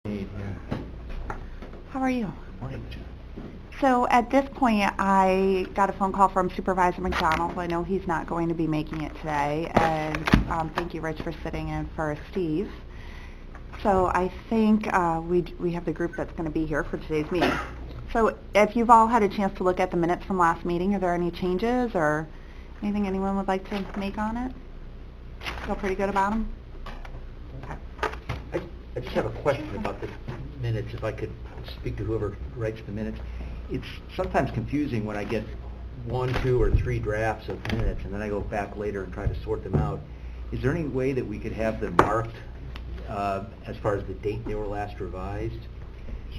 Yeah. How are you? Morning. So at this point, I got a phone call from Supervisor McDonald. I know he's not going to be making it today, and thank you, Rich, for sitting in for Steve. So I think we have the group that's going to be here for today's meeting. So if you've all had a chance to look at the minutes from last meeting, are there any changes or anything anyone would like to make on it? Feel pretty good about them? I just have a question about the minutes, if I could speak to whoever writes the minutes. It's sometimes confusing when I get 1, 2, or 3 drafts of minutes, and then I go back later and try to sort them out. Is there any way that we could have them marked as far as the date they were last revised?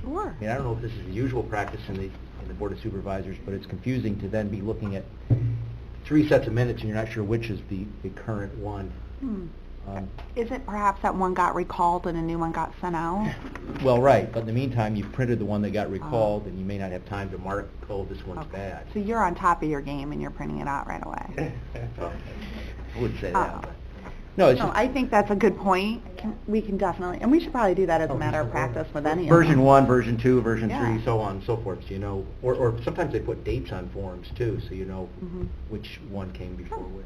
Sure. I mean, I don't know if this is the usual practice in the Board of Supervisors, but it's confusing to then be looking at 3 sets of minutes and you're not sure which is the current one. Is it perhaps that one got recalled and a new one got sent out? Well, right, but in the meantime, you've printed the one that got recalled, and you may not have time to mark, oh, this one's bad. So you're on top of your game and you're printing it out right away. I wouldn't say that, but... No, it's No, just... I think that's a good point. We can definitely, and we should probably do that as a matter of practice with any of them. Version 1, version 2, version 3, Yeah. so on and so forth, so you know, or sometimes they put dates on forms too, so you know which one came before which.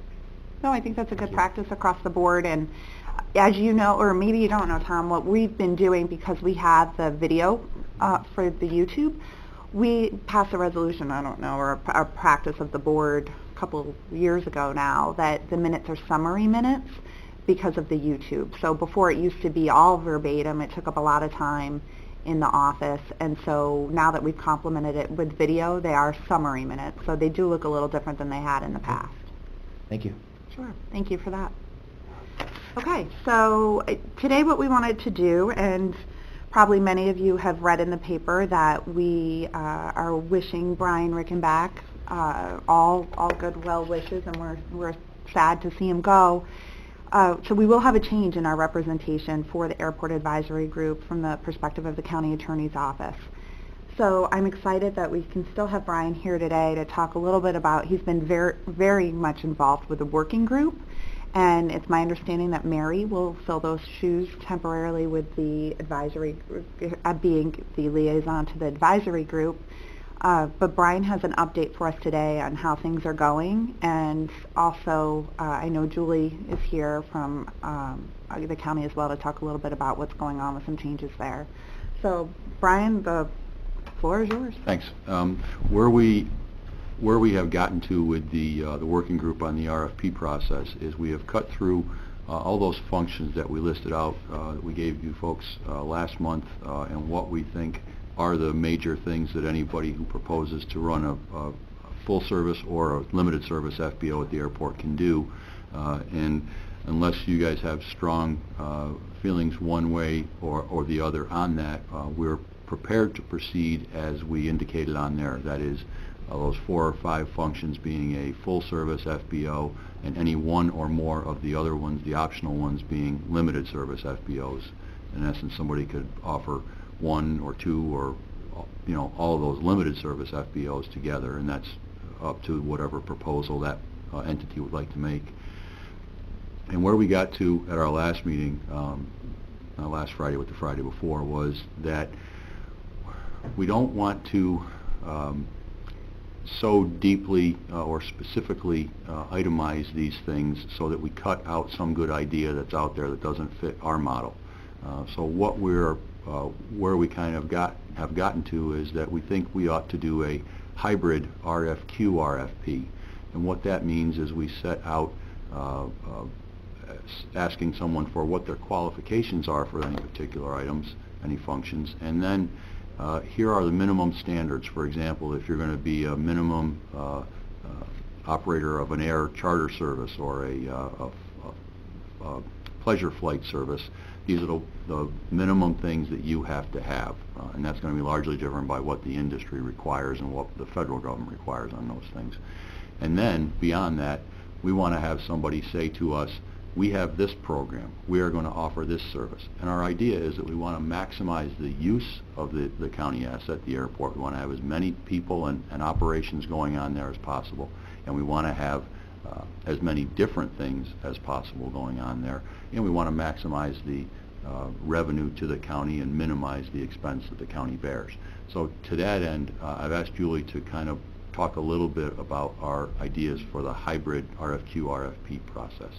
No, I think that's a good Thank you. practice across the board, and as you know, or maybe you don't know, Tom, what we've been doing, because we have the video for the YouTube, we passed a resolution, I don't know, or a practice of the board a couple years ago now, that the minutes are summary minutes because of the YouTube. So before it used to be all verbatim, it took up a lot of time in the office, and so now that we've complemented it with video, they are summary minutes, so they do look a little different than they had in the past. Thank you. Sure. Thank you for that. Okay, so today what we wanted to do, and probably many of you have read in the paper that we are wishing Brian Rickenbach all good well wishes, and we're sad to see him go. So we will have a change in our representation for the Airport Advisory Group from the perspective of the County Attorney's Office. So I'm excited that we can still have Brian here today to talk a little bit about, he's been very much involved with the working group, and it's my understanding that Mary will fill those shoes temporarily with the advisory, being the liaison to the advisory group. But Brian has an update for us today on how things are going, and also I know Julie is here from the county as well to talk a little bit about what's going on with some changes there. So Brian, the floor is yours. Thanks. Where we have gotten to with the working group on the RFP process is we have cut through all those functions that we listed out, that we gave you folks last month, and what we think are the major things that anybody who proposes to run a full service or a limited service FBO at the airport can do. And unless you guys have strong feelings one way or the other on that, we're prepared to proceed as we indicated on there. That is, those 4 or 5 functions being a full service FBO, and any one or more of the other ones, the optional ones, being limited service FBOs. In essence, somebody could offer 1 or 2 or all of those limited service FBOs together, and that's up to whatever proposal that entity would like to make. And where we got to at our last meeting, last Friday with the Friday before, was that we don't want to so deeply or specifically itemize these things so that we cut out some good idea that's out there that doesn't fit our model. So what where we kind of have gotten to is that we think we ought to do a hybrid RFQ RFP. And what that means is we set out asking someone for what their qualifications are for any particular items, any functions, and then here are the minimum standards. For example, if you're going to be a minimum operator of an air charter service or a pleasure flight service, these are the minimum things that you have to have, and that's going to be largely driven by what the industry requires and what the federal government requires on those things. And then beyond that, we want to have somebody say to us, we have this program, we are going to offer this service. And our idea is that we want to maximize the use of the county asset, the airport. We want to have as many people and operations going on there as possible, and we want to have as many different things as possible going on there, and we want to maximize the revenue to the county and minimize the expense that the county bears. So to that end, I've asked Julie to kind of talk a little bit about our ideas for the hybrid RFQ-RFP process.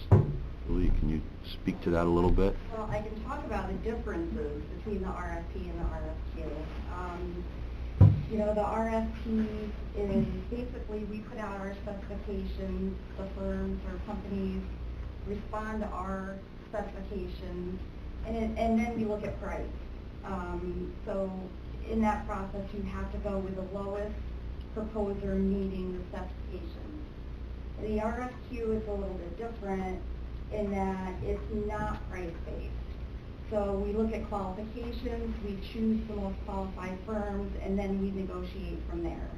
Julie, can you speak to that a little bit? Well, I can talk about the differences between the RFP and the RFQ. You know, the RFP is basically we put out our specifications, the firms or companies respond to our specifications, and then we look at price. So in that process, you have to go with the lowest proposer meeting the specifications. The RFQ is a little bit different in that it's not price-based. So we look at qualifications, we choose the most qualified firms, and then we negotiate from there.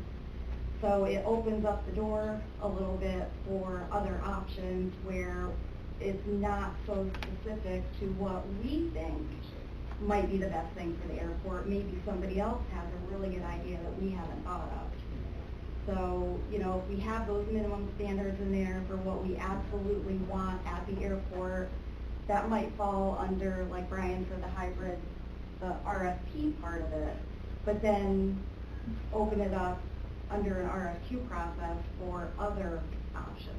So it opens up the door a little bit for other options where it's not so specific to what we think might be the best thing for the airport. Maybe somebody else has a really good idea that we haven't thought of. So, you know, if we have those minimum standards in there for what we absolutely want at the airport, that might fall under, like Brian said, the hybrid, the RFP part of it, but then open it up under an RFQ process for other options.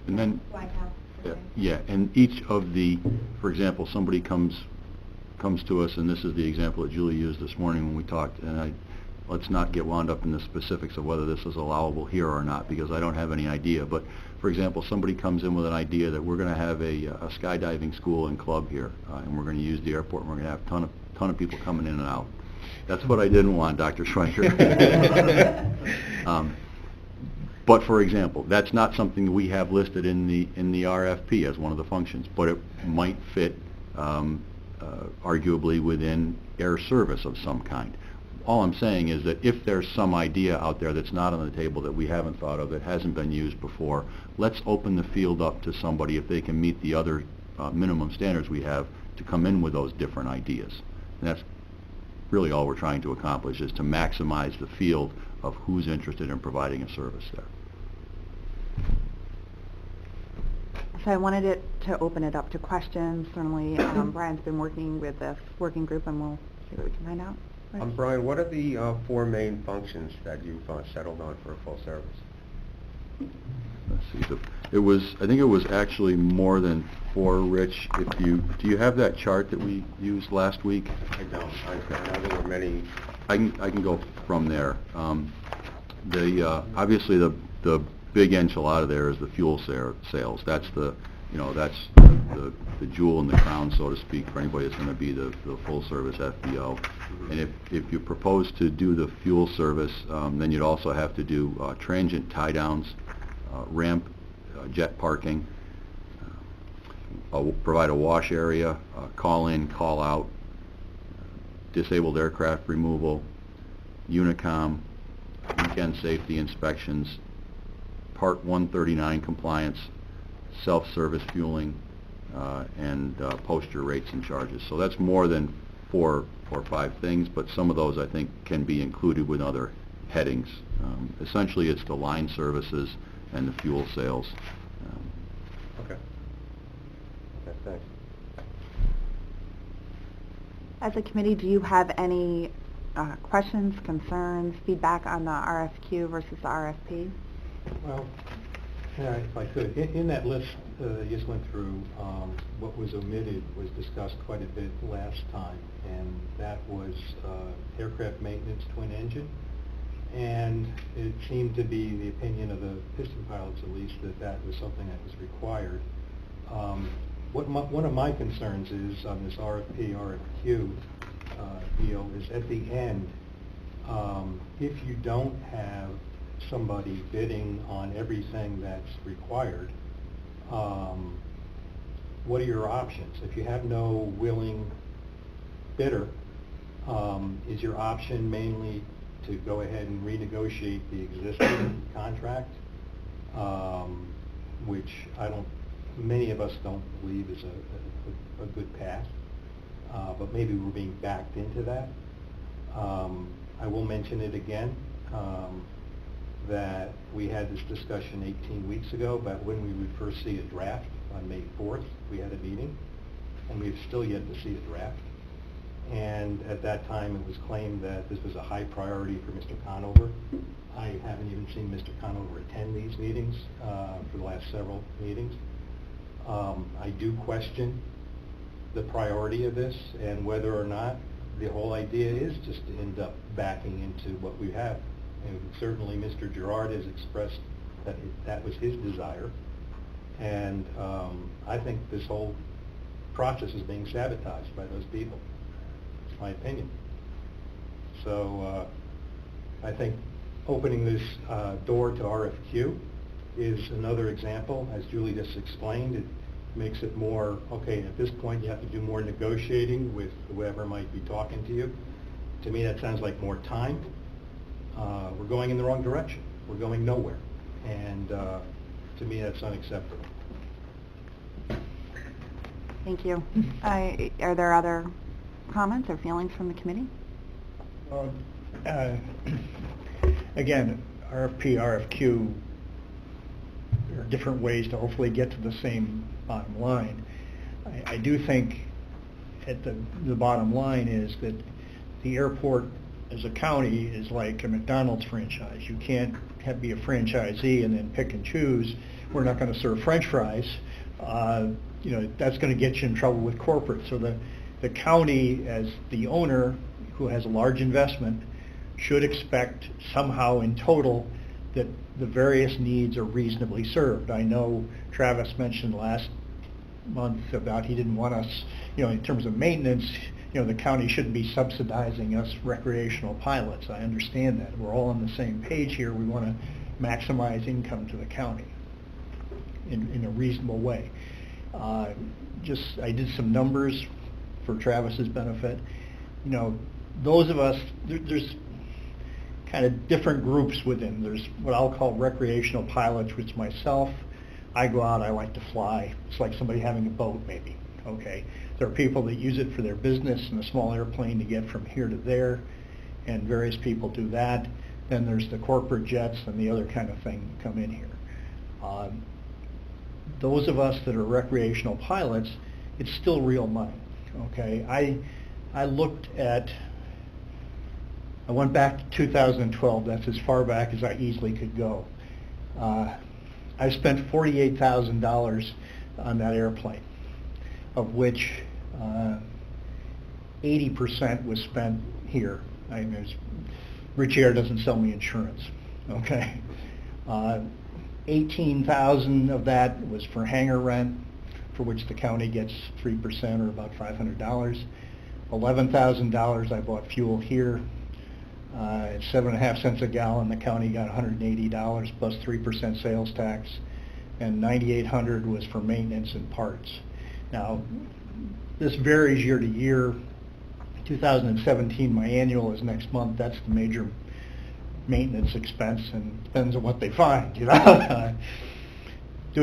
And then, Do I have to yeah, and each of the, for example, somebody comes to us, and this is the example that Julie used this morning when we talked, and let's not get wound up in the specifics of whether this is allowable here or not, because I don't have any idea. But, for example, somebody comes in with an idea that we're going to have a skydiving school and club here, and we're going to use the airport, and we're going to have a ton of people coming in and out. That's what I didn't want, Dr. Schweiker. But, for example, that's not something we have listed in the RFP as one of the functions, but it might fit arguably within air service of some kind. All I'm saying is that if there's some idea out there that's not on the table that we haven't thought of, that hasn't been used before, let's open the field up to somebody, if they can meet the other minimum standards we have, to come in with those different ideas. And that's really all we're trying to accomplish, is to maximize the field of who's interested in providing a service there. So I wanted to open it up to questions. Certainly, Brian's been working with this working group, and we'll see what we can find out. Brian, what are the four main functions that you've settled on for a full service? Let's see. I think it was actually more than four, Rich. Do you have that chart that we used last week? I don't. I know there were many. I can go from there. Obviously the big enchilada there is the fuel sales. That's the jewel in the crown, so to speak, for anybody that's going to be the full service FBO. And if you propose to do the fuel service, then you'd also have to do transient tie downs, ramp, jet parking, provide a wash area, call in, call out, disabled aircraft removal, Unicom, weekend safety inspections, Part 139 compliance, self-service fueling, and poster rates and charges. So that's more than 4 or 5 things, but some of those I think can be included with other headings. Essentially it's the line services and the fuel sales. Okay, thanks. As a committee, do you have any questions, concerns, feedback on the RFQ versus the RFP? Well, yeah, if I could, in that list you just went through, what was omitted was discussed quite a bit last time, and that was aircraft maintenance twin engine. And it seemed to be the opinion of the piston pilots, at least, that was something that was required. One of my concerns is on this RFP deal is at the end, if you don't have somebody bidding on everything that's required, what are your options? If you have no willing bidder, is your option mainly to go ahead and renegotiate the existing contract, which many of us don't believe is a good path, but maybe we're being backed into that. I will mention it again, that we had this discussion 18 weeks ago about when we would first see a draft on May 4th. We had a meeting, and we've still yet to see a draft. And at that time, it was claimed that this was a high priority for Mr. Conover. I haven't even seen Mr. Conover attend these meetings for the last several meetings. I do question the priority of this and whether or not the whole idea is just to end up backing into what we have. And certainly Mr. Gerard has expressed that that was his desire. And I think this whole process is being sabotaged by those people. It's my opinion. So I think opening this door to RFQ is another example. As Julie just explained, it makes it more, okay, at this point you have to do more negotiating with whoever might be talking to you. To me, that sounds like more time. We're going in the wrong direction. We're going nowhere. And to me, that's unacceptable. Thank you. Are there other comments or feelings from the committee? Again, RFP, RFQ, there are different ways to hopefully get to the same bottom line. I do think at the bottom line is that the airport as a county is like a McDonald's franchise. You can't be a franchisee and then pick and choose. We're not going to serve French fries. That's going to get you in trouble with corporate. So the county, as the owner who has a large investment, should expect somehow in total that the various needs are reasonably served. I know Travis mentioned last month about he didn't want us, in terms of maintenance, the county shouldn't be subsidizing us recreational pilots. I understand that. We're all on the same page here. We want to maximize income to the county in a reasonable way. I did some numbers for Travis's benefit. Those of us, there's kind of different groups within. There's what I'll call recreational pilots, which myself, I go out, I like to fly. It's like somebody having a boat, maybe. Okay. There are people that use it for their business in a small airplane to get from here to there, and various people do that. Then there's the corporate jets and the other kind of thing that come in here. Those of us that are recreational pilots, it's still real money. Okay. I went back to 2012. That's as far back as I easily could go. I spent $48,000 on that airplane, of which 80% was spent here. Rich Air doesn't sell me insurance. Okay. 18,000 of that was for hangar rent, for which the county gets 3% or about $500. $11,000 I bought fuel here. At 7.5 cents a gallon, the county got $180 plus 3% sales tax, and $9,800 was for maintenance and parts. Now, this varies year to year. 2017, my annual is next month. That's the major maintenance expense, and depends on what they find. Doing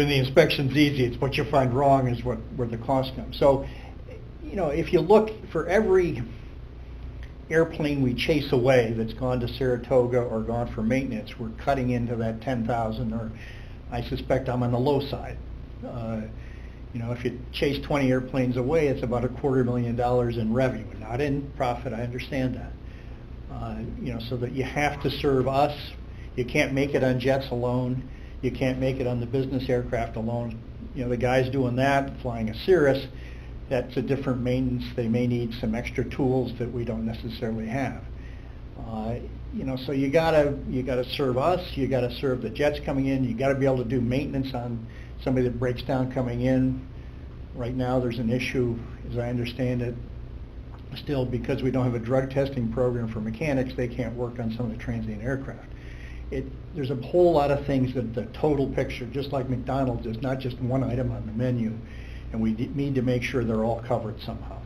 the inspection's easy. It's what you find wrong is where the cost comes. So, if you look for every airplane we chase away that's gone to Saratoga or gone for maintenance, we're cutting into that 10,000, or I suspect I'm on the low side. If you chase 20 airplanes away, it's about $250,000 in revenue, not in profit. I understand that. So that you have to serve us. You can't make it on jets alone. You can't make it on the business aircraft alone. The guys doing that, flying a Cirrus, that's a different maintenance. They may need some extra tools that we don't necessarily have. So you gotta serve us. You gotta serve the jets coming in. You gotta be able to do maintenance on somebody that breaks down coming in. Right now, there's an issue, as I understand it, still because we don't have a drug testing program for mechanics. They can't work on some of the transient aircraft. There's a whole lot of things that the total picture, just like McDonald's, is not just one item on the menu. And we need to make sure they're all covered somehow.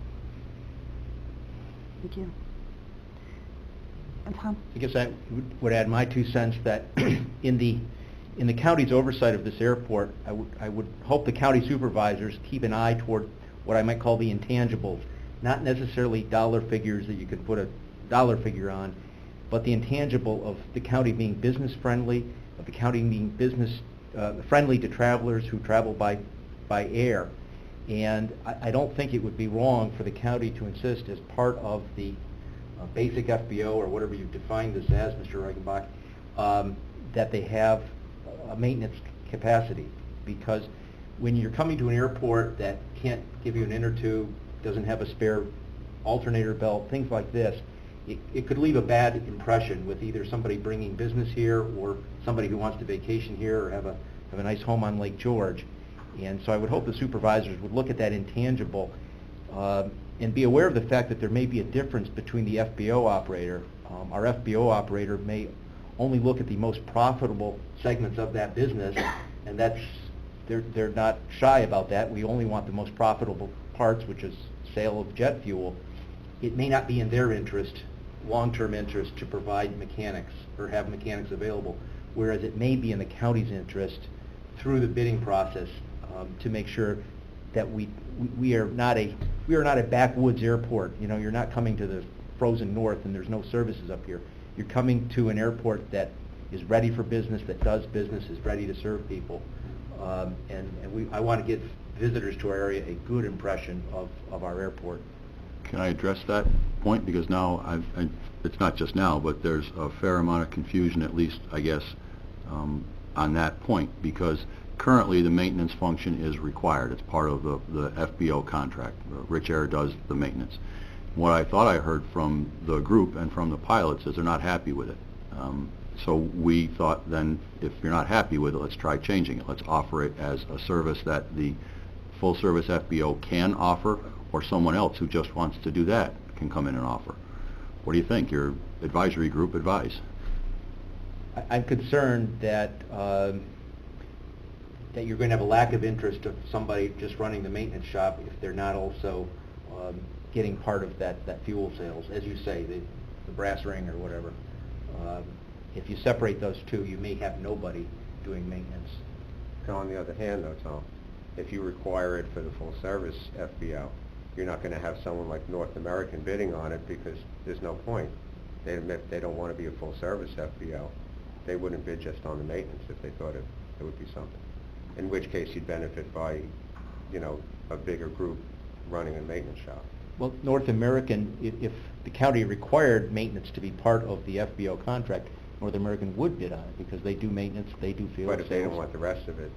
Thank you. And Tom? I guess I would add my 2 cents that in the county's oversight of this airport, I would hope the county supervisors keep an eye toward what I might call the intangibles, not necessarily dollar figures that you could put a dollar figure on, but the intangible of the county being business friendly, of the county being business friendly to travelers who travel by air. And I don't think it would be wrong for the county to insist as part of the basic FBO, or whatever you define this as, Mr. Reichenbach, that they have a maintenance capacity. Because when you're coming to an airport that can't give you an inner tube, doesn't have a spare alternator belt, things like this, it could leave a bad impression with either somebody bringing business here or somebody who wants to vacation here or have a nice home on Lake George. And so I would hope the supervisors would look at that intangible and be aware of the fact that there may be a difference between the FBO operator. Our FBO operator may only look at the most profitable segments of that business, and they're not shy about that. We only want the most profitable parts, which is sale of jet fuel. It may not be in their interest, long-term interest, to provide mechanics or have mechanics available, whereas it may be in the county's interest through the bidding process to make sure that we are not a backwoods airport. You know, you're not coming to the frozen north and there's no services up here. You're coming to an airport that is ready for business, that does business, is ready to serve people. I want to give visitors to our area a good impression of our airport. Can I address that point? Because now, it's not just now, but there's a fair amount of confusion, at least, I guess, on that point, because currently the maintenance function is required. It's part of the FBO contract. Rich Air does the maintenance. What I thought I heard from the group and from the pilots is they're not happy with it. So we thought, then, if you're not happy with it, let's try changing it. Let's offer it as a service that the full-service FBO can offer, or someone else who just wants to do that can come in and offer. What do you think? Your advisory group advise. I'm concerned that that you're going to have a lack of interest of somebody just running the maintenance shop if they're not also getting part of that fuel sales, as you say, the brass ring or whatever. If you separate those two, you may have nobody doing maintenance. And on the other hand, though, Tom, if you require it for the full-service FBO, you're not going to have someone like North American bidding on it, because there's no point. If they don't want to be a full-service FBO, they wouldn't bid just on the maintenance if they thought it would be something. In which case, you'd benefit by, you know, a bigger group running a maintenance shop. Well, North American, if the county required maintenance to be part of the FBO contract, North American would bid on it, because they do maintenance, they do field But if they sales. don't want the rest of it,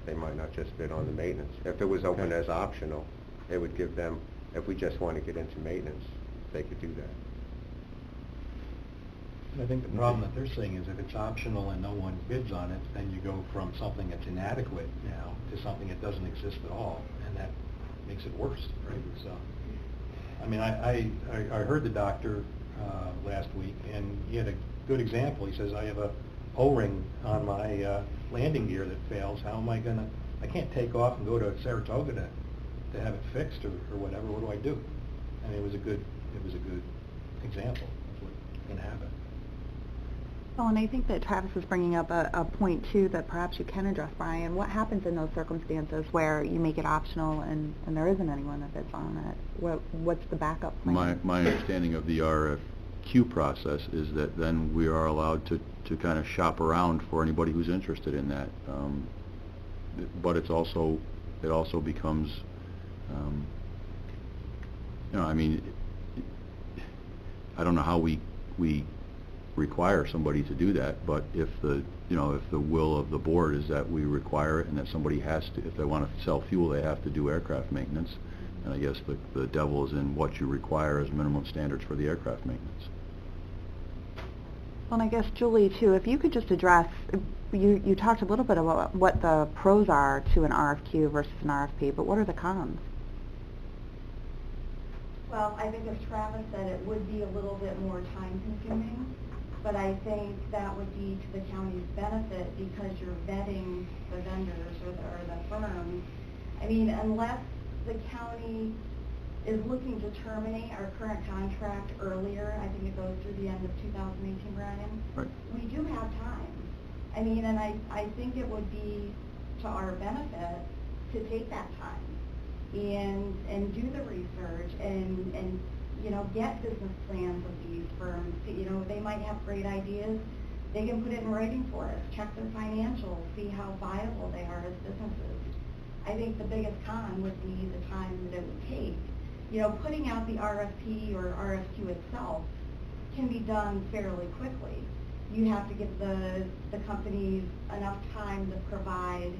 they might not just bid on the maintenance. If it was open as optional, they would give them, if we just want to get into maintenance, they could do that. I think the problem that they're saying is if it's optional and no one bids on it, then you go from something that's inadequate now to something that doesn't exist at all, and that makes it worse, right? So, I mean, I heard the doctor last week, and he had a good example. He says, I have a O-ring on my landing gear that fails. How am I going to, I can't take off and go to Saratoga to have it fixed or whatever. What do I do? I mean, it was a good example of what's going to happen. Well, and I think that Travis is bringing up a point, too, that perhaps you can address, Brian. What happens in those circumstances where you make it optional and there isn't anyone that bids on it? What's the backup plan? My understanding of the RFQ process is that then we are allowed to kind of shop around for anybody who's interested in that. But it also becomes, you know, I mean, I don't know how we require somebody to do that, but if the will of the board is that we require it, and that somebody has to, if they want to sell fuel, they have to do aircraft maintenance. And I guess the devil is in what you require as minimum standards for the aircraft maintenance. Well, and I guess, Julie, too, if you could just address, you talked a little bit about what the pros are to an RFQ versus an RFP, but what are the cons? Well, I think as Travis said, it would be a little bit more time-consuming, but I think that would be to the county's benefit because you're vetting the vendors or the firms. I mean, unless the county is looking to terminate our current contract earlier, I think it goes through the end of 2018, Brian. Right. We do have time. I mean, and I think it would be to our benefit to take that time and do the research and you know, get business plans of these firms. You know, they might have great ideas. They can put it in writing for us, check their financials, see how viable they are as businesses. I think the biggest con would be the time that it would take. You know, putting out the RFP or RFQ itself can be done fairly quickly. You have to give the companies enough time to provide,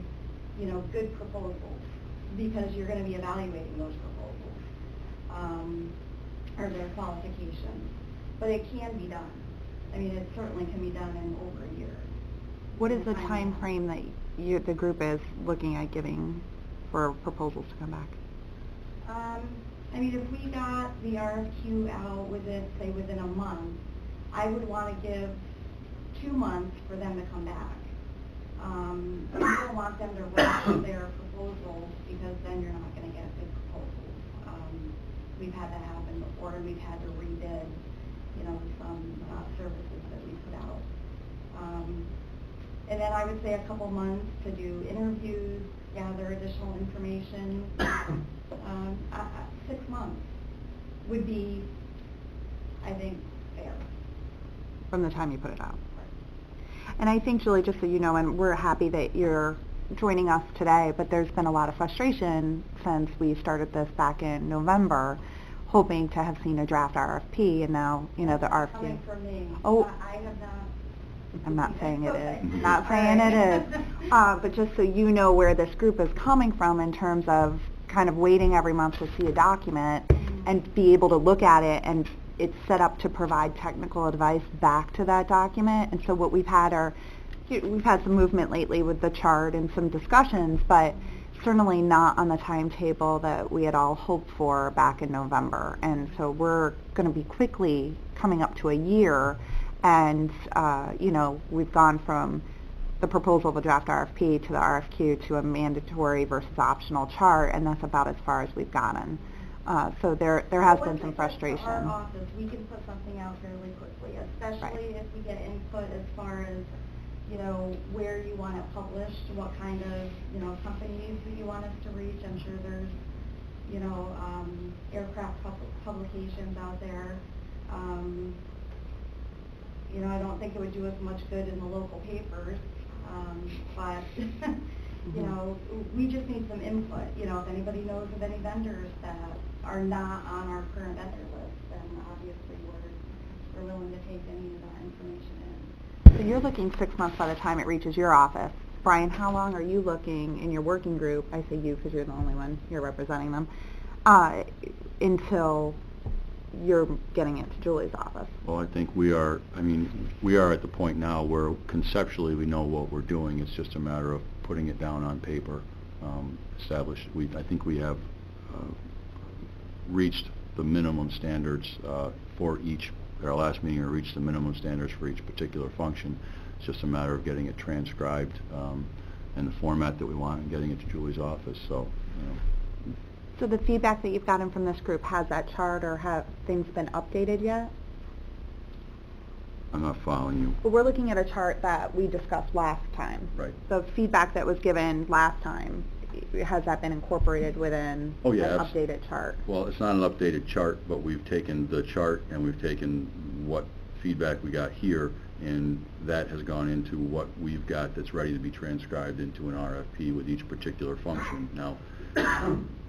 you know, good proposals, because you're going to be evaluating those proposals, or their qualifications. But it can be done. I mean, it certainly can be done in over a year. What is the time frame that the group is looking at giving for proposals to come back? I mean, if we got the RFQ out within a month, I would want to give 2 months for them to come back. I don't want them to rush their proposals, because then you're not going to get good proposals. We've had that happen before, and we've had to rebid, you know, some services that we put out. And then I would say a couple months to do interviews, gather additional information. 6 months would be, I think, fair. From the time you put it out. And I think, Julie, just so you know, and we're happy that you're joining us today, but there's been a lot of frustration since we started this back in November, hoping to have seen a draft RFP, and now, you know, the RFP. Coming from me. Oh. I have not. I'm not saying it Okay. is. Not saying it is. But just so you know where this group is coming from in terms of kind of waiting every month to see a document and be able to look at it, and it's set up to provide technical advice back to that document. And so what we've had some movement lately with the chart and some discussions, but certainly not on the timetable that we had all hoped for back in November. And so we're going to be quickly coming up to a year, and you know, we've gone from the proposal of a draft RFP to the RFQ to a mandatory versus optional chart, and that's about as far as we've gotten. So there has been some frustration. Our office, we can put something out fairly quickly, especially if we get input as far as, you know, where you want it published, what kind of, you know, companies that you want us to reach. I'm sure there's, you know, aircraft publications out there. You know, I don't think it would do us much good in the local papers, but, you know, we just need some input. You know, if anybody knows of any vendors that are not on our current vendor list, then obviously we're willing to take any of that information in. So you're looking 6 months by the time it reaches your office. Brian, how long are you looking in your working group, I say you because you're the only one, you're representing them, until you're getting it to Julie's office? Well, I think we are at the point now where conceptually we know what we're doing. It's just a matter of putting it down on paper, I think we have reached the minimum standards for each, at our last meeting, we reached the minimum standards for each particular function. It's just a matter of getting it transcribed in the format that we want and getting it to Julie's office. So, you know. So the feedback that you've gotten from this group, has that chart or have things been updated yet? I'm not following you. Well, we're looking at a chart that we discussed last time. Right. The feedback that was given last time, has that been incorporated within Oh, yeah, an updated chart? Well, it's not an updated chart, but we've taken the chart and we've taken what feedback we got here, and that has gone into what we've got that's ready to be transcribed into an RFP with each particular function. Now,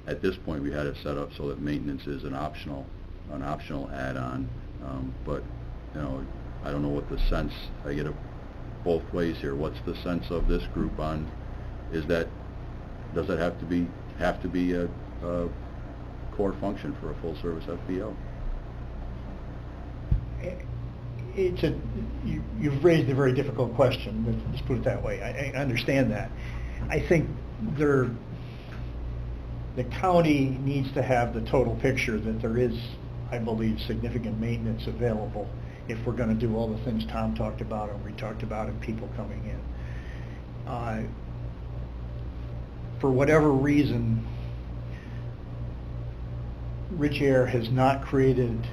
at this point, we had it set up so that maintenance is an optional add-on, but, you know, I don't know what the sense, I get it both ways here. What's the sense of this group on, does it have to be a core function for a full-service FBO? You've raised a very difficult question, let's put it that way. I understand that. I think the county needs to have the total picture that there is, I believe, significant maintenance available if we're going to do all the things Tom talked about and we talked about and people coming in. For whatever reason, Rich Air has not created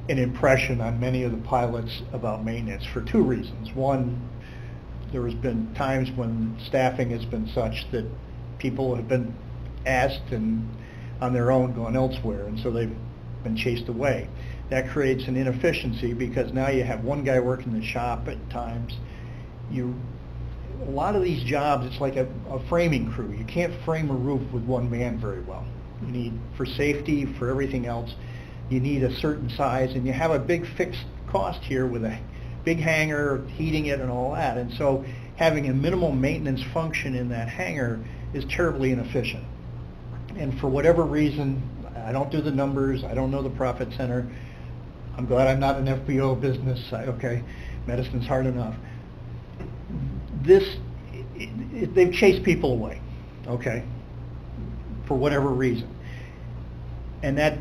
an impression on many of the pilots about maintenance for two reasons. One, there has been times when staffing has been such that people have been asked and on their own gone elsewhere, and so they've been chased away. That creates an inefficiency because now you have one guy working the shop at times. a lot of these jobs, it's like a framing crew. You can't frame a roof with one man very well. You need, for safety, for everything else, you need a certain size, and you have a big fixed cost here with a big hangar, heating it and all that. And so having a minimal maintenance function in that hangar is terribly inefficient. And for whatever reason, I don't do the numbers, I don't know the profit center. I'm glad I'm not an FBO business, okay, medicine's hard enough. They've chased people away, okay, for whatever reason. And that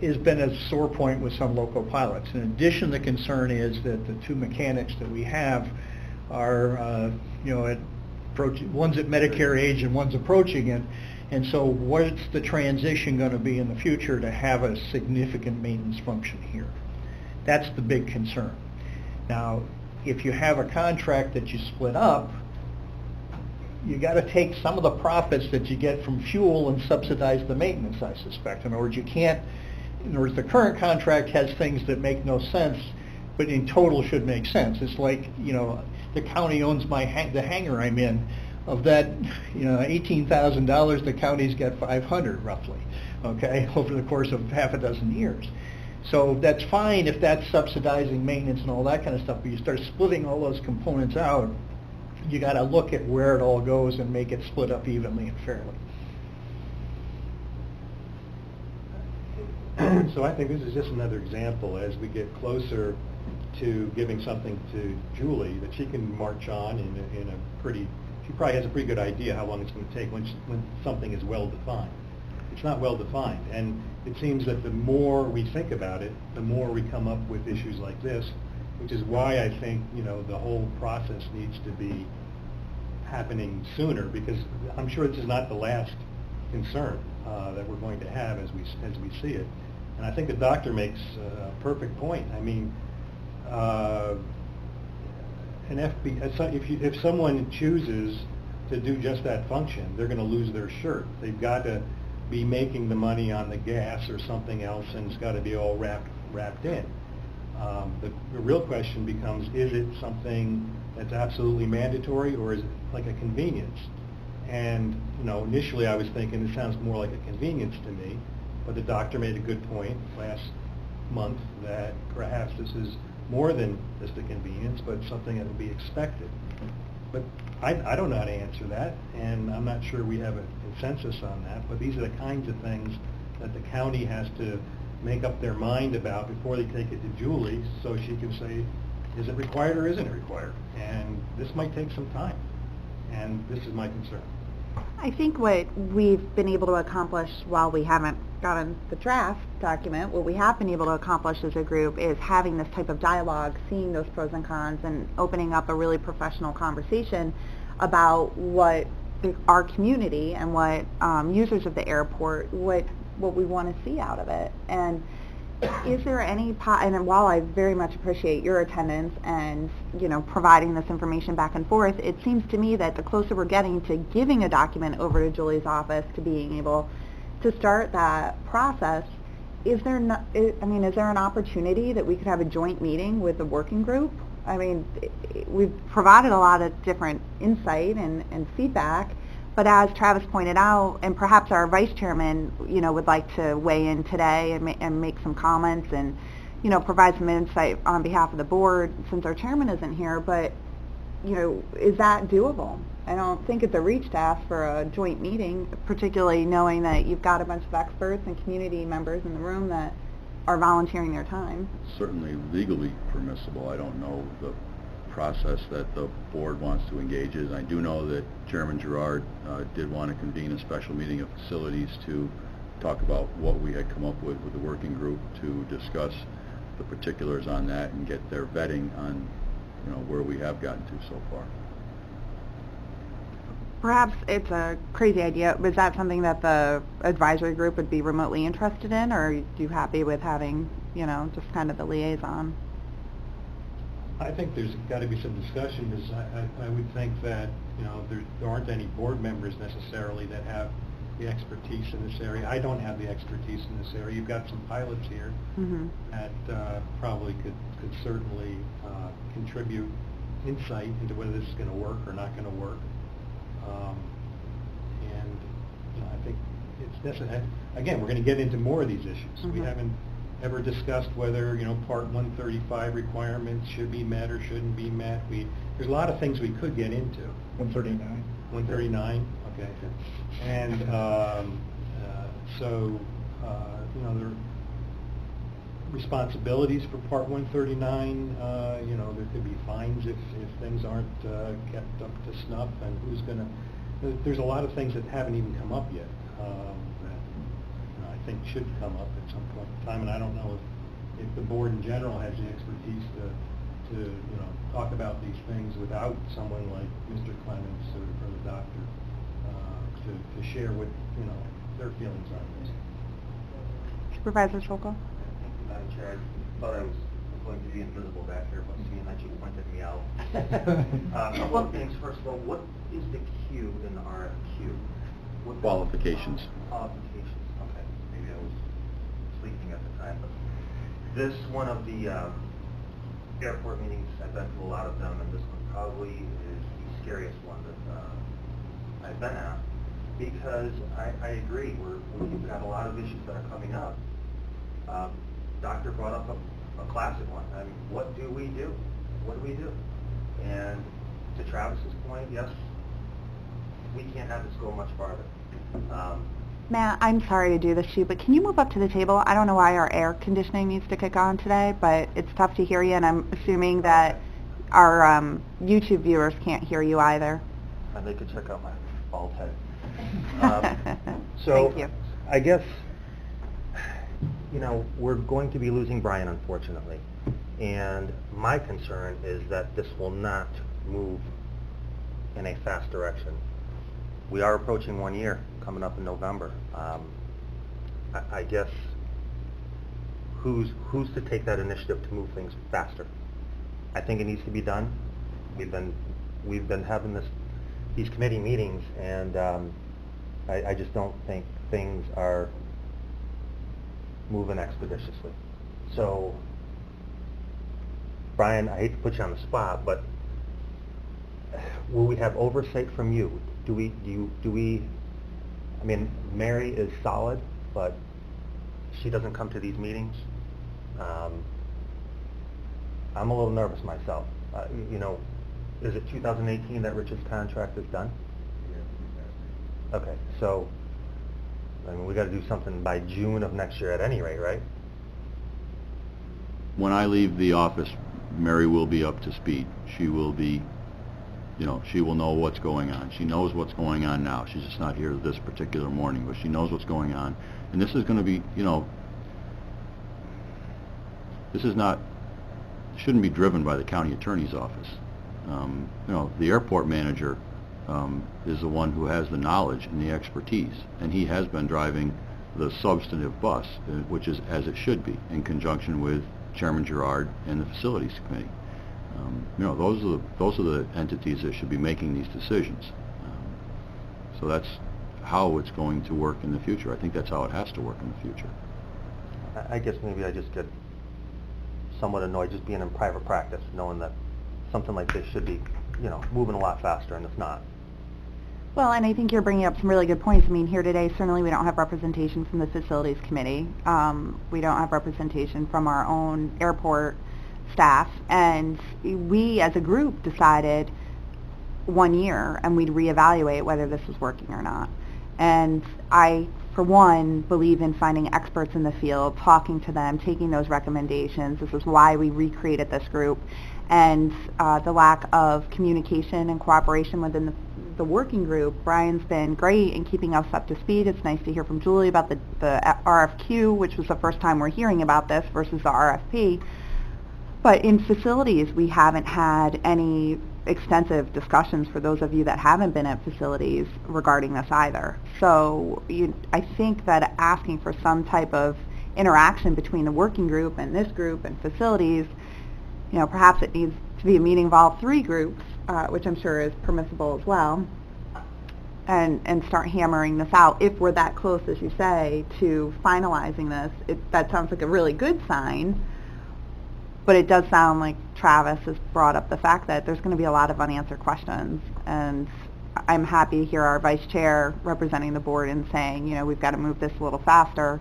has been a sore point with some local pilots. In addition, the concern is that the two mechanics that we have are, one's at Medicare age and one's approaching it. And so what's the transition going to be in the future to have a significant maintenance function here? That's the big concern. Now, if you have a contract that you split up, you got to take some of the profits that you get from fuel and subsidize the maintenance, I suspect. In other words, the current contract has things that make no sense, but in total should make sense. It's like, the county owns the hangar I'm in. Of that, $18,000, the county's got $500 roughly, okay, over the course of half a dozen years. So that's fine if that's subsidizing maintenance and all that kind of stuff, but you start splitting all those components out, you got to look at where it all goes and make it split up evenly and fairly. So I think this is just another example as we get closer to giving something to Julie that she can march on in a pretty. She probably has a pretty good idea how long it's going to take when something is well defined. It's not well defined, and it seems that the more we think about it, the more we come up with issues like this, which is why I think the whole process needs to be happening sooner, because I'm sure this is not the last concern that we're going to have as we see it. And I think the doctor makes a perfect point. I mean, if someone chooses to do just that function, they're going to lose their shirt. They've got to be making the money on the gas or something else, and it's got to be all wrapped in. The real question becomes: is it something that's absolutely mandatory, or is it like a convenience? And initially I was thinking it sounds more like a convenience to me, but the doctor made a good point last month that perhaps this is more than just a convenience, but something that will be expected. But I don't know how to answer that, and I'm not sure we have a consensus on that, but these are the kinds of things that the county has to make up their mind about before they take it to Julie, so she can say, is it required or isn't it required? And this might take some time, and this is my concern. I think what we've been able to accomplish while we haven't gotten the draft document, what we have been able to accomplish as a group is having this type of dialogue, seeing those pros and cons, and opening up a really professional conversation about what our community and what users of the airport, what we want to see out of it. And is there any, and while I very much appreciate your attendance and, providing this information back and forth, it seems to me that the closer we're getting to giving a document over to Julie's office, to being able to start that process, is there an opportunity that we could have a joint meeting with the working group? I mean, we've provided a lot of different insight and feedback, but as Travis pointed out, and perhaps our vice chairman, would like to weigh in today and make some comments and, provide some insight on behalf of the board, since our chairman isn't here, but, is that doable? I don't think it's a reach to ask for a joint meeting, particularly knowing that you've got a bunch of experts and community members in the room that are volunteering their time. Certainly legally permissible. I don't know the process that the board wants to engage in. I do know that Chairman Gerard did want to convene a special meeting of facilities to talk about what we had come up with the working group, to discuss the particulars on that and get their vetting on where we have gotten to so far. Perhaps it's a crazy idea, but is that something that the advisory group would be remotely interested in, or are you happy with having, just kind of the liaison? I think there's got to be some discussion, because I would think that, there aren't any board members necessarily that have the expertise in this area. I don't have the expertise in this area. You've got some pilots here that probably could certainly contribute insight into whether this is going to work or not going to work. And I think it's necessary. Again, we're going to get into more of these issues. We Mhm. haven't ever discussed whether Part 135 requirements should be met or shouldn't be met. There's a lot of things we could get into. 139. 139, okay. And so, there are responsibilities for Part 139. There could be fines if things aren't kept up to snuff, and who's going to... There's a lot of things that haven't even come up yet that I think should come up at some point in time, and I don't know if the board in general has the expertise to talk about these things without someone like Mr. Clements or the doctor to share what their feelings on this. Supervisor Schulkel? Madam Chair, I thought I was going to be invisible back here, but seeing that you pointed me out. A couple of things. First of all, what is the Q in the RFQ? Qualifications. Qualifications, okay. Maybe I was sleeping at the time, but this one of the airport meetings, I've been to a lot of them, and this one probably is the scariest one that I've been at, because I agree, we've got a lot of issues that are coming up. Doctor brought up a classic one. I mean, what do we do? What do we do? And to Travis's point, yes, we can't have this go much farther. Matt, I'm sorry to do this to you, but can you move up to the table? I don't know why our air conditioning needs to kick on today, but it's tough to hear you, and I'm assuming that our YouTube viewers can't hear you either. And they could check out my bald head. So, Thank you. I guess, we're going to be losing Brian, unfortunately. And my concern is that this will not move in a fast direction. We are approaching 1 year, coming up in November. I guess, who's to take that initiative to move things faster? I think it needs to be done. We've been having these committee meetings, and I just don't think things are moving expeditiously. So, Brian, I hate to put you on the spot, but will we have oversight from you? Do we, I mean, Mary is solid, but she doesn't come to these meetings. I'm a little nervous myself. Is it 2018 that Rich's contract is done? Okay, so, I mean, we got to do something by June of next year at any rate, right? When I leave the office, Mary will be up to speed. She will be, she will know what's going on. She knows what's going on now. She's just not here this particular morning, but she knows what's going on. And this is going to be, this is not, shouldn't be driven by the county attorney's office. The airport manager is the one who has the knowledge and the expertise, and he has been driving the substantive bus, which is as it should be, in conjunction with Chairman Gerard and the Facilities Committee. Those are the entities that should be making these decisions. So that's how it's going to work in the future. I think that's how it has to work in the future. I guess maybe I just get somewhat annoyed just being in private practice, knowing that something like this should be, moving a lot faster, and it's not. Well, and I think you're bringing up some really good points. I mean, here today, certainly we don't have representation from the Facilities Committee. We don't have representation from our own airport staff, and we as a group decided 1 year, and we'd reevaluate whether this was working or not. And I, for one, believe in finding experts in the field, talking to them, taking those recommendations. This is why we recreated this group. And the lack of communication and cooperation within the working group, Brian's been great in keeping us up to speed. It's nice to hear from Julie about the RFQ, which was the first time we're hearing about this, versus the RFP. But in facilities, we haven't had any extensive discussions, for those of you that haven't been at facilities, regarding this either. So I think that asking for some type of interaction between the working group and this group and facilities, perhaps it needs to be a meeting of all three groups, which I'm sure is permissible as well, and start hammering this out. If we're that close, as you say, to finalizing this, that sounds like a really good sign. But it does sound like Travis has brought up the fact that there's going to be a lot of unanswered questions, and I'm happy to hear our vice chair representing the board and saying, you know, we've got to move this a little faster,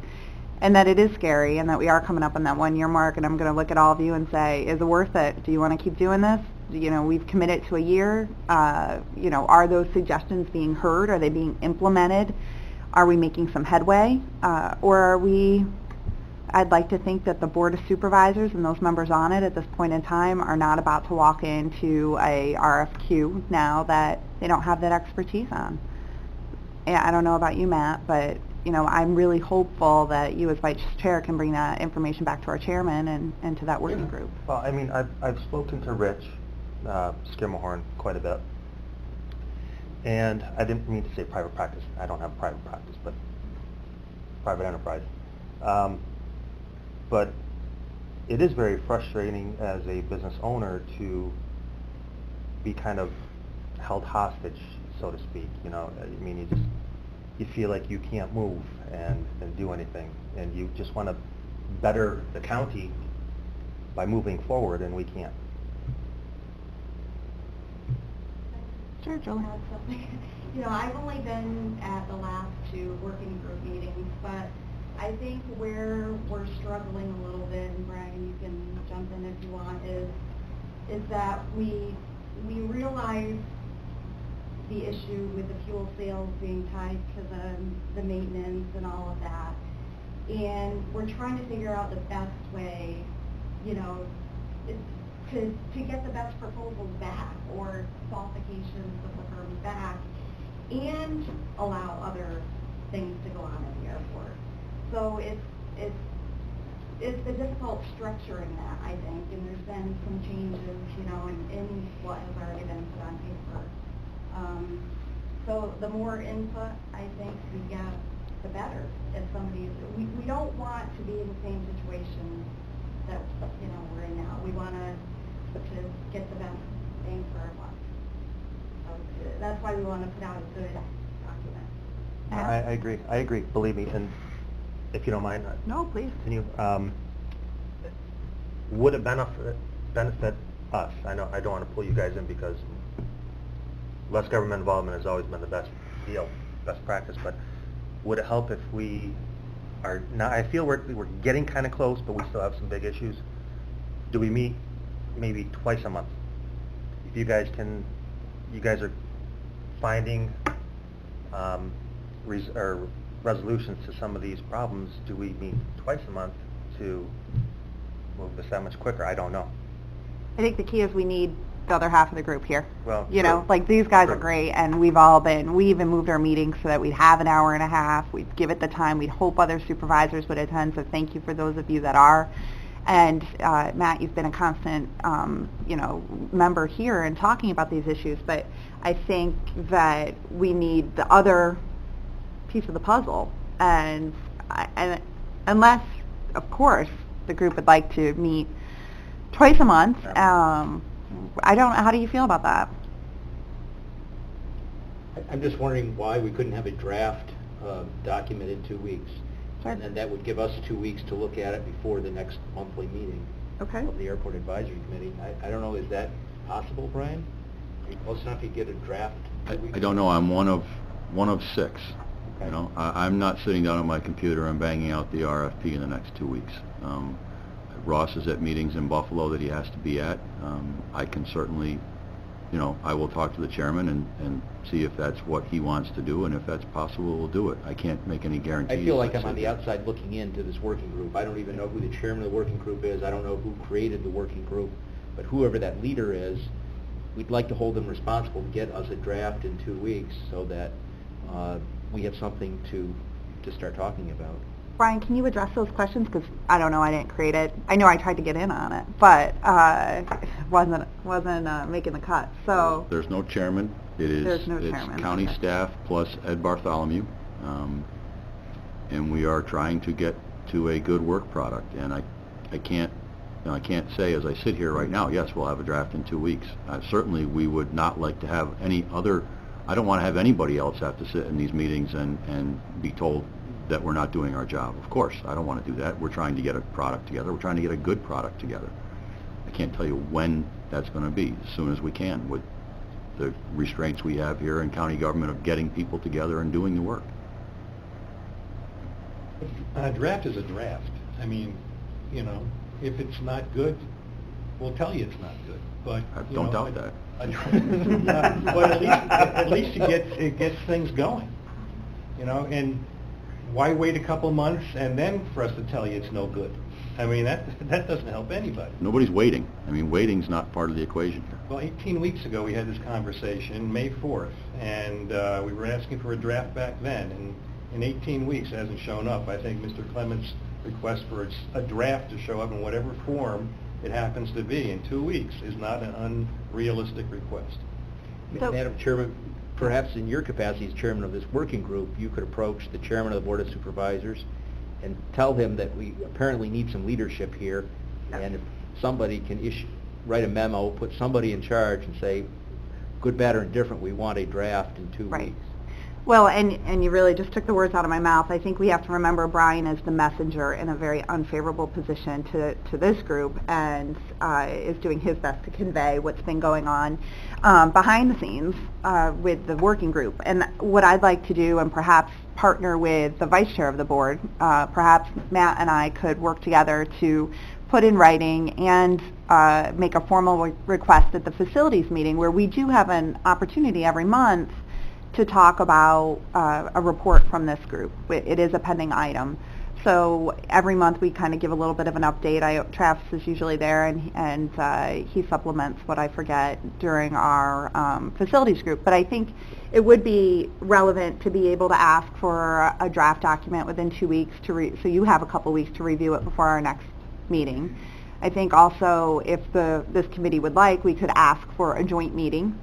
and that it is scary, and that we are coming up on that 1-year mark, and I'm going to look at all of you and say, is it worth it? Do you want to keep doing this? You know, we've committed to a year. You know, are those suggestions being heard? Are they being implemented? Are we making some headway? Or are we... I'd like to think that the Board of Supervisors and those members on it at this point in time are not about to walk into a RFQ now that they don't have that expertise on. Yeah, I don't know about you, Matt, but you know, I'm really hopeful that you as Vice Chair can bring that information back to our chairman and to that working group. Well, I mean, I've spoken to Rich Skimmerhorn quite a bit, and I didn't mean to say private practice. I don't have private practice, but private enterprise. But it is very frustrating as a business owner to be kind of held hostage, so to speak. You know, I mean, you feel like you can't move and do anything, and you just want to better the county by moving forward, and we can't. Sure, Julie. Add something. You know, I've only been at the last 2 working group meetings, but I think where we're struggling a little bit, and Brian, you can jump in if you want, is that we realize the issue with the fuel sales being tied to the maintenance and all of that, and we're trying to figure out the best way, you know, to get the best proposals back or qualifications of the firms back, and allow other things to go on at the airport. So it's a difficult structuring that, I think, and there's been some changes, you know, in what has already been put on paper. So the more input I think we get, the better. If somebody, we don't want to be in the same situation that, you know, we're in now. We want to get the best bang for our buck. So that's why we want to put out a good document. I agree. Believe me, and if you don't mind, No, please. can you? Would it benefit us? I know I don't want to pull you guys in because less government involvement has always been the best deal, best practice. But would it help if we are now? I feel we're getting kind of close, but we still have some big issues. Do we meet maybe twice a month? If you guys are finding resolutions to some of these problems, do we meet twice a month to move this that much quicker? I don't know. I think the key is we need the other half of the group here. Well, you true. know, like these guys True. are great, and we even moved our meetings so that we'd have an hour and a half. We'd give it the time. We'd hope other supervisors would attend, so thank you for those of you that are. And Matt, you've been a constant, you know, member here and talking about these issues, but I think that we need the other piece of the puzzle, and unless, of course, the group would like to meet twice a month. I don't. How do you feel about that? I'm just wondering why we couldn't have a draft document in 2 weeks. Sure. And then that would give us 2 weeks to look at it before the next monthly meeting Okay. of the Airport Advisory Committee. I don't know, is that possible, Brian? Are you close enough to get a draft? I don't know. I'm one of 6. Okay. You know, I'm not sitting down on my computer and banging out the RFP in the next 2 weeks. Ross is at meetings in Buffalo that he has to be at. I can certainly, you know, I will talk to the chairman and see if that's what he wants to do, and if that's possible, we'll do it. I can't make any guarantees. I feel like I'm I on the said. outside looking into this working group. I don't even know who the chairman of the working group is. I don't know who created the working group. But whoever that leader is, we'd like to hold them responsible to get us a draft in 2 weeks so that we have something to start talking about. Brian, can you address those questions? Because I don't know, I didn't create it. I know I tried to get in on it, but wasn't making the cut. So There's no chairman. There's no It's chairman, county okay. staff plus Ed Bartholomew. And we are trying to get to a good work product. And I can't say as I sit here right now, yes, we'll have a draft in 2 weeks. Certainly we would not like to have any other, I don't want to have anybody else have to sit in these meetings and be told that we're not doing our job. Of course, I don't want to do that. We're trying to get a product together. We're trying to get a good product together. can't tell you when that's going to be, as soon as we can, with the restraints we have here in county government of getting people together and doing the work. A draft is a draft. I mean, you know, if it's not good, we'll tell you it's not good, but... I you don't know, doubt that. But at least it gets things going, you know, and why wait a couple months and then for us to tell you it's no good? I mean, that doesn't help anybody. Nobody's waiting. I mean, waiting's not part of the equation here. Well, 18 weeks ago, we had this conversation, May 4th, and we were asking for a draft back then, and in 18 weeks, it hasn't shown up. I think Mr. Clement's request for a draft to show up in whatever form it happens to be in 2 weeks is not an unrealistic request. So- Madam Chairman, perhaps in your capacity as chairman of this working group, you could approach the chairman of the Board of Supervisors and tell him that we apparently need some leadership here, and if somebody can write a memo, put somebody in charge and say, good, bad, or indifferent, we want a draft in 2 Right. weeks. Well, and you really just took the words out of my mouth. I think we have to remember Brian is the messenger in a very unfavorable position to this group, and is doing his best to convey what's been going on behind the scenes with the working group. And what I'd like to do, and perhaps partner with the vice chair of the board, perhaps Matt and I could work together to put in writing and make a formal request at the facilities meeting, where we do have an opportunity every month to talk about a report from this group. It is a pending item. So every month we kind of give a little bit of an update. Travis is usually there, and he supplements what I forget during our facilities group. But I think it would be relevant to be able to ask for a draft document within 2 weeks, so you have a couple weeks to review it before our next meeting. I think also if this committee would like, we could ask for a joint meeting.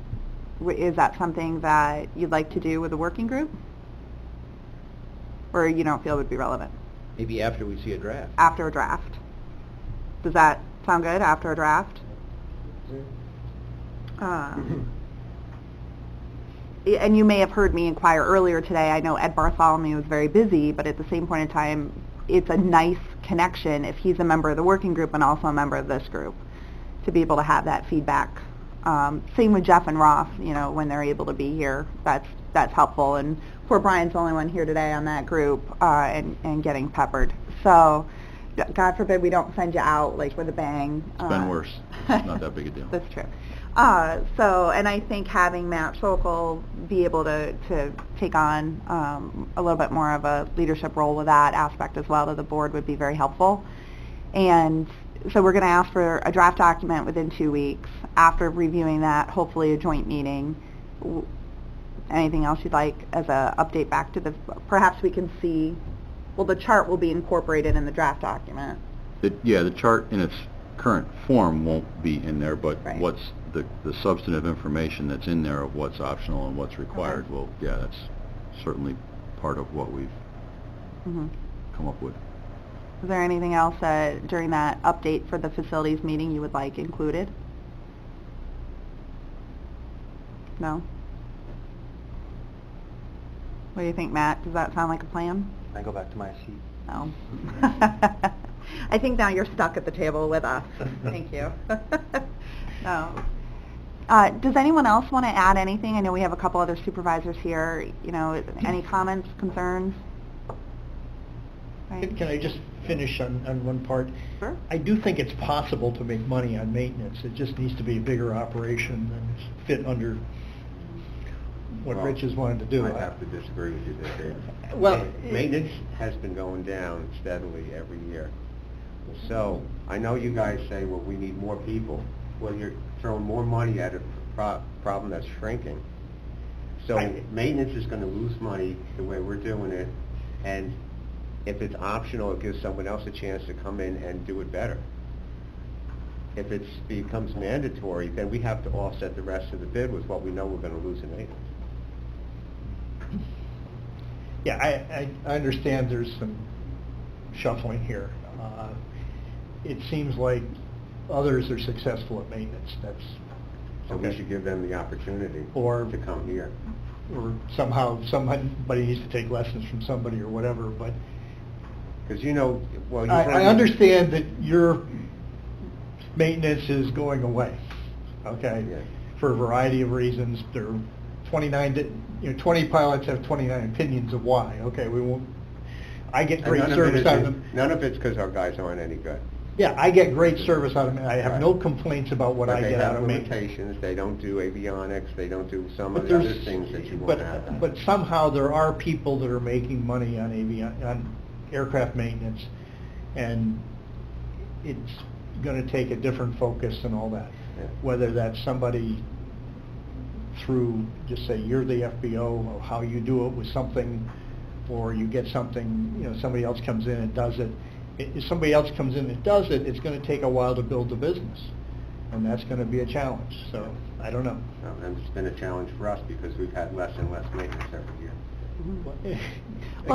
Is that something that you'd like to do with the working group? Or you don't feel would be relevant? Maybe after we see a draft. After a draft. Does that sound good, after a draft? And you may have heard me inquire earlier today. I know Ed Bartholomew is very busy, but at the same point in time, it's a nice connection if he's a member of the working group and also a member of this group, to be able to have that feedback. Same with Jeff and Ross, you know, when they're able to be here, that's helpful. And poor Brian's the only one here today on that group, and getting peppered. So, God forbid we don't send you out like with a bang. It's been worse. It's not that big a deal. That's true. And I think having Matt Schokol be able to take on a little bit more of a leadership role with that aspect as well to the board would be very helpful. And so we're going to ask for a draft document within 2 weeks. After reviewing that, hopefully a joint meeting. Anything else you'd like as a update back to perhaps we can see, well, the chart will be incorporated in the draft document. The chart in its current form won't be in there, but Right. what's the substantive information that's in there of what's optional and what's required, Okay. well, yeah, that's certainly part of what we've Mm-hmm. come up with. Is there anything else during that update for the facilities meeting you would like included? No? What do you think, Matt? Does that sound like a plan? I go back to my seat. No. I think now you're stuck at the table with us. Thank you. No. Does anyone else want to add anything? I know we have a couple other supervisors here. You know, any comments, concerns? Right. Can I just finish on one part? Sure. I do think it's possible to make money on maintenance. It just needs to be a bigger operation and fit under what Well, Rich has wanted to do. I have to disagree with you there, Dave. Well, Maintenance has been going down steadily every year. So, I know you guys say, well, we need more people. Well, you're throwing more money at a problem that's shrinking. So, maintenance is going to lose money the way we're doing it, and if it's optional, it gives someone else a chance to come in and do it better. If it becomes mandatory, then we have to offset the rest of the bid with what we know we're going to lose in maintenance. Yeah, I understand there's some shuffling here. It seems like others are successful at maintenance. That's So we should give them the opportunity Or- to come here. or somehow somebody needs to take lessons from somebody or whatever, but Because you know, well, you I understand that you're maintenance is going away, okay? Yeah. For a variety of reasons. There are 20 pilots have 29 opinions of why, okay? We won't, I get And great service out of them. None of it's because our guys aren't any good. Yeah, I get great service out of them. I have no complaints about what I get out of But maintenance. they have limitations, they don't do avionics, they don't do some of But the other there's, things that you won't have. but somehow there are people that are making money on on aircraft maintenance, and it's gonna take a different focus and all that. Yeah. Whether that's somebody through, just say, you're the FBO, or how you do it with something, or you get something, you know, somebody else comes in and does it. If somebody else comes in and does it, it's gonna take a while to build the business, and that's gonna be a challenge, so, I don't know. And it's been a challenge for us because we've had less and less maintenance every year. Well,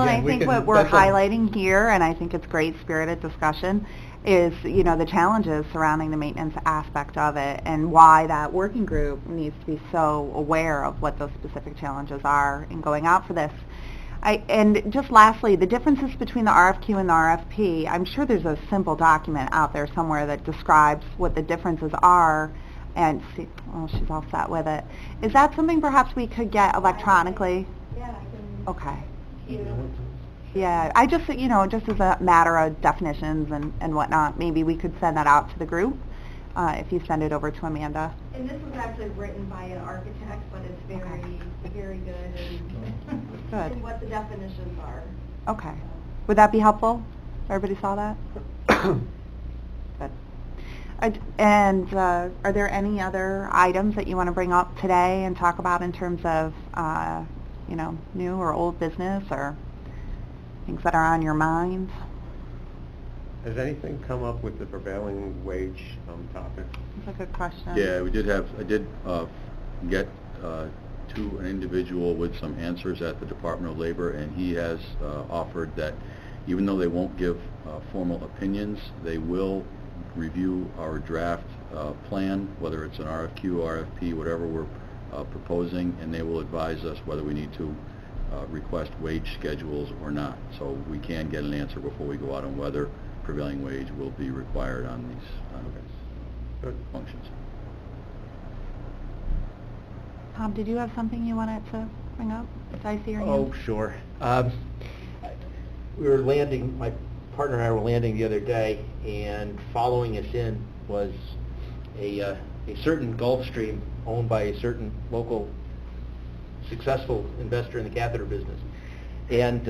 Again, I we think can- what we're that's a- highlighting here, and I think it's great spirited discussion, is, you know, the challenges surrounding the maintenance aspect of it, and why that working group needs to be so aware of what those specific challenges are in going out for this. And just lastly, the differences between the RFQ and the RFP, I'm sure there's a simple document out there somewhere that describes what the differences are, and see, oh, she's all set with it. Is that something perhaps we could get electronically? Yeah, I can. Okay. You- Yeah, I just, you know, just as a matter of definitions and whatnot, maybe we could send that out to the group, if you send it over to Amanda. And this was actually written by an architect, but it's very, very good and Good. and what the definitions are. Okay. Would that be helpful? Everybody saw that? Good. And are there any other items that you want to bring up today and talk about in terms of, you know, new or old business, or things that are on your mind? Has anything come up with the prevailing wage topic? That's a good question. Yeah, I did get to an individual with some answers at the Department of Labor, and he has offered that even though they won't give formal opinions, they will review our draft plan, whether it's an RFQ, RFP, whatever we're proposing, and they will advise us whether we need to request wage schedules or not. So we can get an answer before we go out on whether prevailing wage will be required on these functions. Tom, did you have something you wanted to bring up? Did I see your hand? Oh, sure. We were landing, my partner and I were landing the other day, and following us in was a certain Gulfstream owned by a certain local successful investor in the catheter business. And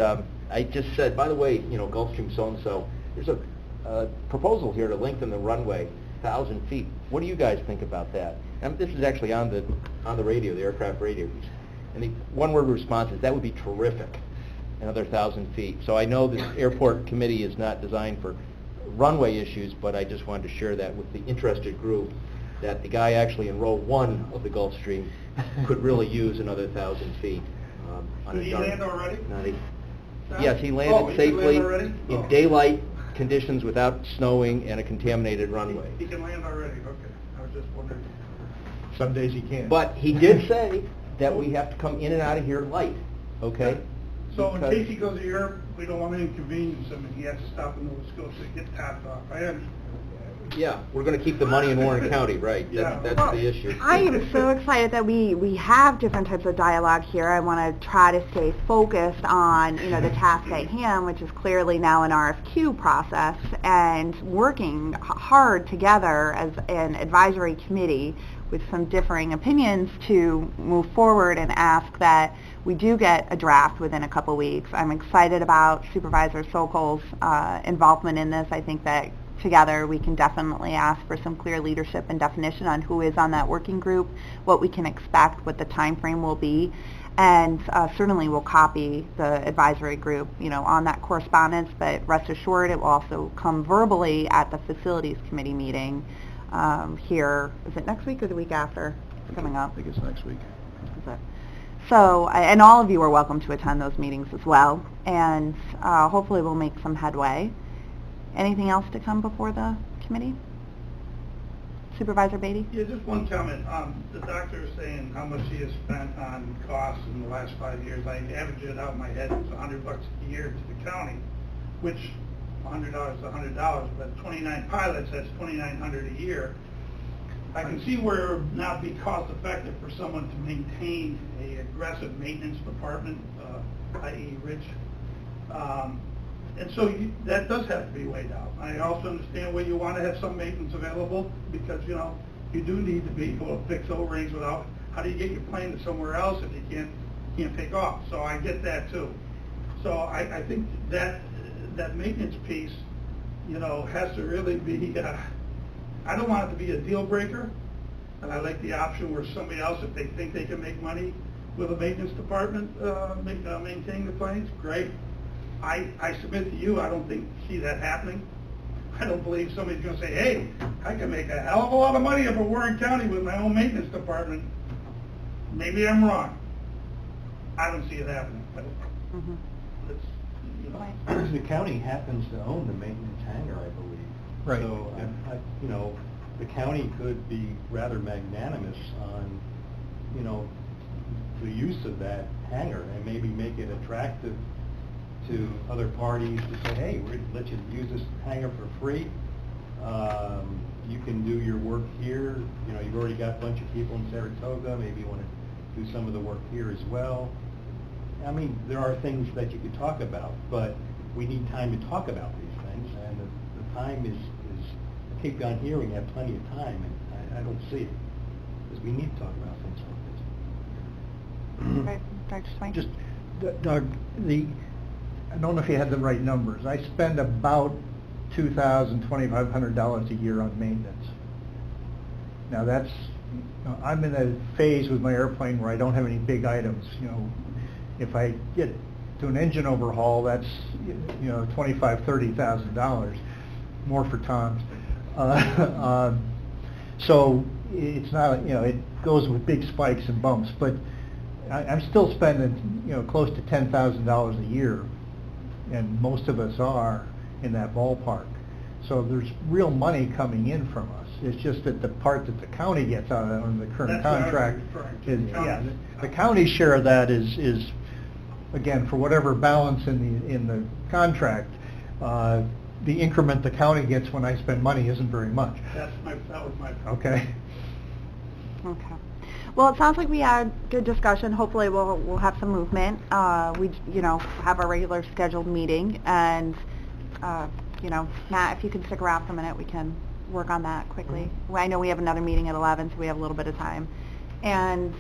I just said, by the way, you know, Gulfstream so-and-so, there's a proposal here to lengthen the runway 1,000 feet. What do you guys think about that? And this is actually on the radio, the aircraft radio. And the one-word response is, that would be terrific, another 1,000 feet. So I know the airport committee is not designed for runway issues, but I just wanted to share that with the interested group, that the guy actually in row 1 of the Gulfstream could really use another 1,000 feet. On Did he land already? Yes, he Oh, landed he safely landed already? in Oh. daylight conditions without snowing and a contaminated runway. He can land already, okay. I was just wondering. Some days you can't. But he did say that we have to come in and out of here light, okay? So in Because- case he goes to Europe, we don't want to inconvenience him, and he has to stop in Nova Scotia to get tapped off. I understand. Yeah, we're going to keep the money in Warren County, right? Yeah. That's Well, the issue. I am so excited that we have different types of dialogue here. I want to try to stay focused on, you know, the task at hand, which is clearly now an RFQ process, and working hard together as an advisory committee with some differing opinions to move forward and ask that we do get a draft within a couple weeks. I'm excited about Supervisor Sokol's involvement in this. I think that together we can definitely ask for some clear leadership and definition on who is on that working group, what we can expect, what the time frame will be, and certainly we'll copy the advisory group, you know, on that correspondence, but rest assured it will also come verbally at the facilities committee meeting here. Is it next week or the week after? It's coming up. I think it's next week. Is it? So, and all of you are welcome to attend those meetings as well, and hopefully we'll make some headway. Anything else to come before the committee? Supervisor Beatty? Yeah, just one comment. The doctor is saying how much he has spent on costs in the last 5 years. I averaged it out in my head, it's $100 a year to the county, which $100 is $100, but 29 pilots, that's $2,900 a year. I can see where it would not be cost effective for someone to maintain a aggressive maintenance department, i.e. Rich. And so that does have to be weighed out. I also understand where you want to have some maintenance available because, you know, you do need to be able to fix O-rings without, how do you get your plane to somewhere else if you can't take off? So I get that too. So I think that maintenance piece, you know, has to really be, I don't want it to be a deal breaker, and I like the option where somebody else, if they think they can make money with a maintenance department, maintaining the planes, great. I submit to you, I don't see that happening. I don't believe somebody's going to say, hey, I can make a hell of a lot of money up in Warren County with my own maintenance department. Maybe I'm wrong. I don't see it happening, but let's, you know. The county happens to own the maintenance hangar, I believe. Right. So, you know, the county could be rather magnanimous on, you know, the use of that hangar and maybe make it attractive to other parties to say, hey, we'll let you use this hangar for free. You can do your work here. You know, you've already got a bunch of people in Saratoga. Maybe you want to do some of the work here as well. I mean, there are things that you could talk about, but we need time to talk about these things, and the time is I keep on hearing we have plenty of time, and I don't see it, because we need to talk about things like this. Right, Dr. Swain? Just, Doug, I don't know if you had the right numbers. I spend about $2,000, $2,500 a year on maintenance. Now that's, you know, I'm in a phase with my airplane where I don't have any big items. You know, if I get to an engine overhaul, that's, you know, $25,000, $30,000 more for Tom's. So it's not, you know, it goes with big spikes and bumps, but I'm still spending, you know, close to $10,000 a year, and most of us are in that ballpark. So there's real money coming in from us. It's just that the part that the county gets out of it on the current That's what I was contract referring to, is, the yeah, county. the county share of that is again, for whatever balance in the contract, the increment the county gets when I spend money isn't very much. That was my point. Okay. Okay. Well, it sounds like we had good discussion. Hopefully we'll have some movement. We, you know, have our regular scheduled meeting, and, you know, Matt, if you can stick around for a minute, we can work on that quickly. Well, I know we have another meeting at 11, so we have a little bit of time. And,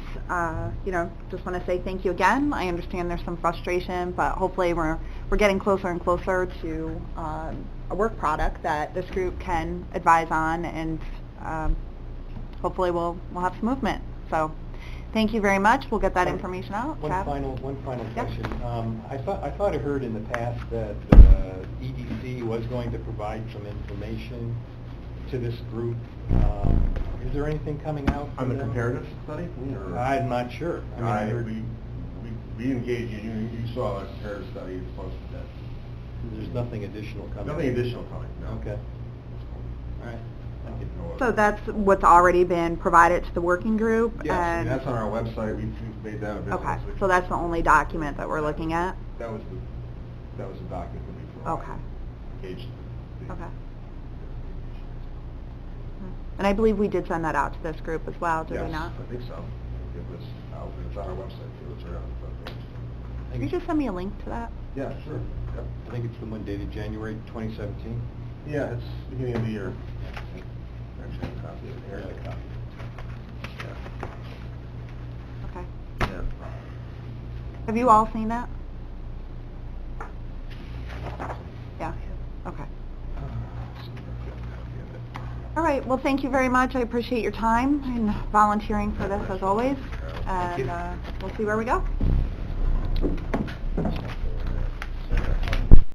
you know, just want to say thank you again. I understand there's some frustration, but hopefully we're getting closer and closer to a work product that this group can advise on, and hopefully we'll have some movement. So thank you very much. We'll get that information out. One Chad? final Yep. question. I thought I heard in the past that EDC was going to provide some information to this group. Is there anything coming out On the from them? comparative study? or- I'm not sure. I mean, I heard we engaged you, you saw a comparative study, you posted that. there's nothing additional coming. Nothing additional coming, no. Okay. All right. Thank you. So that's what's already been provided to the working group? Yes, and and that's on our website, we've made that available. Okay, so that's the only document that we're looking at? That was the document that we provided. Okay. Engaged. Okay. And I believe we did send that out to this group as well, did we not? Yes, I think so. It was out, it's on our website too, it's right on the front page. Can you just send me a link to that? Yeah, sure. Yep. I think it's the one dated January 2017. Yeah, it's beginning of the year. Actually, a copy of it. Here's a copy. Okay. Yeah. Have you all seen that? Yeah, okay. All right, well, thank you very much. I appreciate your time and volunteering for this as always. Thank you. And we'll see where we go.